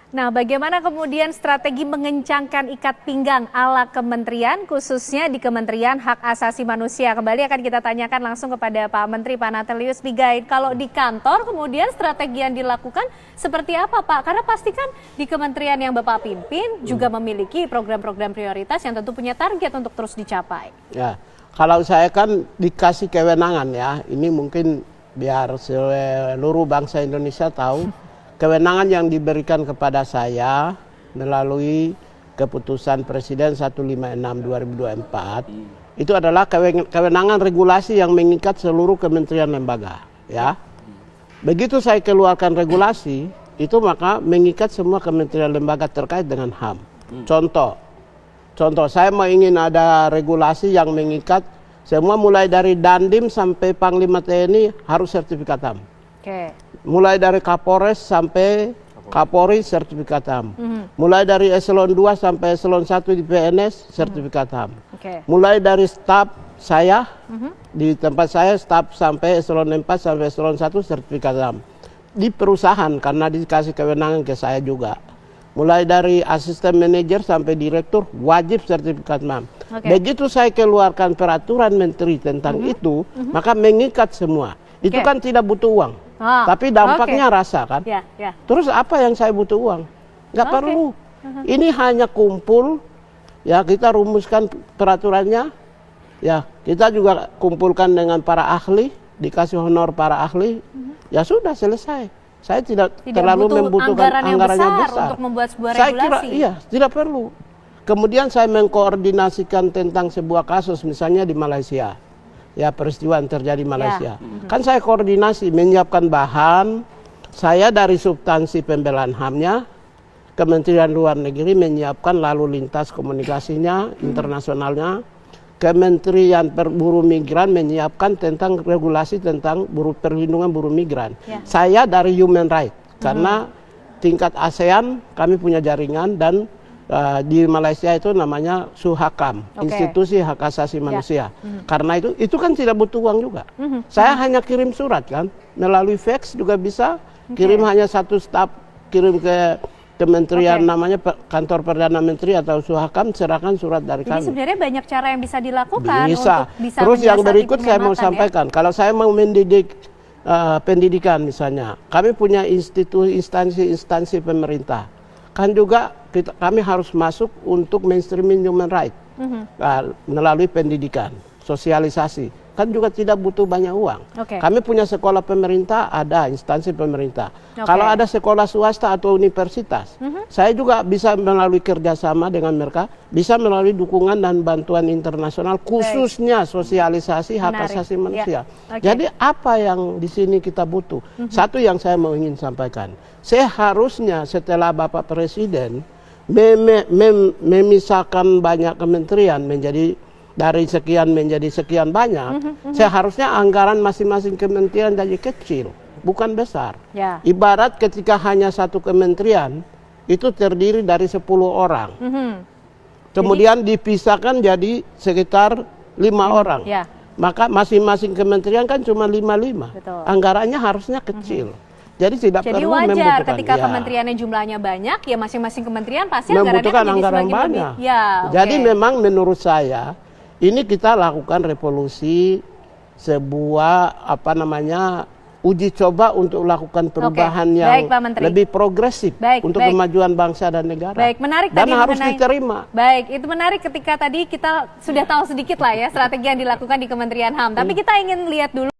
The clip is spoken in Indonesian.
Nah, bagaimana kemudian strategi mengencangkan ikat pinggang ala kementerian, khususnya di Kementerian Hak Asasi Manusia? Kembali akan kita tanyakan langsung kepada Pak Menteri, Pak Natalius Pigai. Kalau di kantor kemudian strategi yang dilakukan seperti apa, Pak? Karena pastikan di kementerian yang Bapak pimpin juga memiliki program-program prioritas yang tentu punya target untuk terus dicapai. Ya, kalau saya kan dikasih kewenangan ya, ini mungkin biar seluruh bangsa Indonesia tahu. Kewenangan yang diberikan kepada saya melalui keputusan Presiden 156/2024 itu adalah kewenangan regulasi yang mengikat seluruh kementerian lembaga, ya. Begitu saya keluarkan regulasi, itu maka mengikat semua kementerian lembaga terkait dengan HAM. Contoh saya mau ingin ada regulasi yang mengikat semua mulai dari Dandim sampai Panglima TNI harus sertifikat HAM. Oke. Mulai dari Kapolres sampai Kapolri sertifikat HAM. Mulai dari eselon 2 sampai eselon 1 di PNS sertifikat HAM. Mulai dari staf saya di tempat saya staf sampai eselon 4 sampai eselon 1 sertifikat HAM. Di perusahaan karena dikasih kewenangan ke saya juga. Mulai dari asisten manajer sampai direktur wajib sertifikat HAM. Begitu saya keluarkan peraturan menteri tentang itu, maka mengikat semua. Itu kan tidak butuh uang. Tapi dampaknya rasa kan. Terus apa yang saya butuh uang? Nggak perlu. Ini hanya kumpul, ya kita rumuskan peraturannya, ya kita juga kumpulkan dengan para ahli, dikasih honor para ahli, ya sudah selesai. Saya tidak terlalu membutuhkan anggaran yang besar untuk membuat sebuah regulasi. Saya kira iya, tidak perlu. Kemudian saya mengkoordinasikan tentang sebuah kasus misalnya di Malaysia. Ya peristiwa yang terjadi di Malaysia. Kan saya koordinasi menyiapkan bahan, saya dari substansi pembelaan HAM-nya, Kementerian Luar Negeri menyiapkan lalu lintas komunikasinya, internasionalnya, Kementerian Buruh Migran menyiapkan tentang regulasi tentang perlindungan buruh migran. Saya dari Human Rights, karena tingkat ASEAN kami punya jaringan dan di Malaysia itu namanya SUHAKAM, Institusi Hak Asasi Manusia. Karena itu kan tidak butuh uang juga. Saya hanya kirim surat kan, melalui fax juga bisa, kirim hanya satu staf, kirim ke kementerian namanya kantor Perdana Menteri atau SUHAKAM, serahkan surat dari kami. Jadi sebenarnya banyak cara yang bisa dilakukan bisa. Untuk bisa Terus yang berikut saya mau sampaikan, ya? kalau saya mau mendidik pendidikan misalnya, kami punya instansi pemerintah. Kan juga kami harus masuk untuk mainstreaming human right melalui pendidikan, sosialisasi. Kan juga tidak butuh banyak uang. Kami punya sekolah pemerintah, ada instansi pemerintah. Kalau ada sekolah swasta atau universitas, saya juga bisa melalui kerjasama dengan mereka, bisa melalui dukungan dan bantuan internasional, khususnya sosialisasi hak asasi manusia. Jadi apa yang di sini kita butuh? Satu yang saya mau ingin sampaikan, seharusnya setelah Bapak Presiden memisahkan banyak kementerian menjadi dari sekian menjadi sekian banyak, seharusnya anggaran masing-masing kementerian jadi kecil, bukan besar. Ibarat ketika hanya satu kementerian, itu terdiri dari 10 orang. Kemudian dipisahkan jadi sekitar 5 orang. Maka masing-masing kementerian kan cuma 5-5. Anggarannya harusnya kecil. Jadi tidak perlu wajar ketika kementeriannya jumlahnya banyak, ya masing-masing kementerian pasti membutuhkan anggaran banyak. Jadi memang menurut saya, ini kita lakukan revolusi, sebuah uji coba untuk lakukan perubahan yang lebih progresif untuk kemajuan bangsa dan negara. Menarik dan tadi harus diterima. Itu menarik ketika tadi kita sudah tahu sedikit lah ya strategi yang dilakukan di Kementerian HAM. Tapi kita ingin lihat dulu